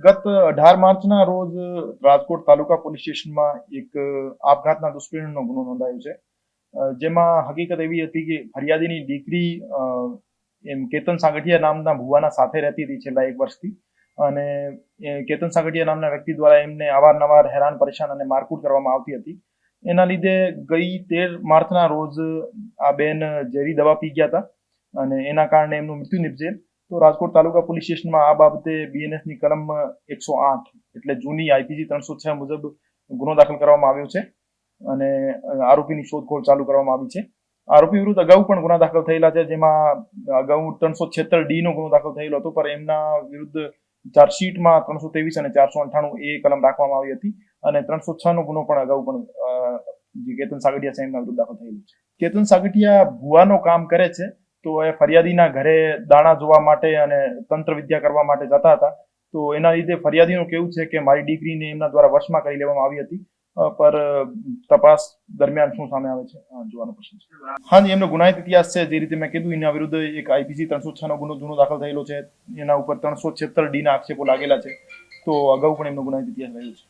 ગત 18 માર્ચના રોજ રાજકોટ તાલુકા પોલીસ સ્ટેશનમાં એક આપઘાતના દુષ્કર્મનો ગુનો નોંધાયો છે. જેમાં હકીકત એવી હતી કે ફરિયાદીની દીકરી કેતન સાગઠિયા નામના ભુવાના સાથે રહેતી હતી છેલ્લા 1 વર્ષથી, અને કેતન સાગઠિયા નામના વ્યક્તિ દ્વારા એમને અવારનવાર હેરાન પરેશાન અને મારકૂટ કરવામાં આવતી હતી. એના લીધે ગઈ 13 માર્ચના રોજ આ બેન ઝેરી દવા પી ગયા હતા અને એના કારણે એમનું મૃત્યુ નિપજેલ. તો રાજકોટ તાલુકા પોલીસ સ્ટેશનમાં આ બાબતે બીએનએસની કલમ 108 એટલે જૂની આઈપીસી 306 મુજબ ગુનો દાખલ કરવામાં આવ્યો છે અને આરોપીની શોધખોળ ચાલુ કરવામાં આવી છે. આરોપી વિરુદ્ધ અગાઉ પણ ગુના દાખલ થયેલા છે, જેમાં અગાઉ 376D નો ગુનો દાખલ થયેલો હતો, પણ એમના વિરુદ્ધ ચાર્જશીટમાં 323 અને 498 એ કલમ રાખવામાં આવી હતી અને 306 નો ગુનો પણ અગાઉ પણ કેતન સાગઠિયા સાહેબના વિરુદ્ધ દાખલ થયેલો છે. કેતન સાગઠિયા ભુવાનો કામ કરે છે, તો એ ફરિયાદીના ઘરે દાણા જોવા માટે અને તંત્ર વિદ્યા કરવા માટે જતા હતા. તો એના લીધે ફરિયાદીનું કેવું છે કે મારી દીકરીને એમના દ્વારા વશમાં કરી લેવામાં આવી હતી, પર તપાસ દરમિયાન શું સામે આવે છે જોવાનો પ્રશ્ન છે. હાજી, એમનો ગુનાહિત ઇતિહાસ છે. જે રીતે મેં કીધું, એના વિરુદ્ધ એક આઈપીસી 306 નો ગુનો દાખલ થયેલો છે. એના ઉપર 376D ના આક્ષેપો લાગેલા છે. તો અગાઉ પણ એમનો ગુનાહિત ઇતિહાસ રહ્યો છે.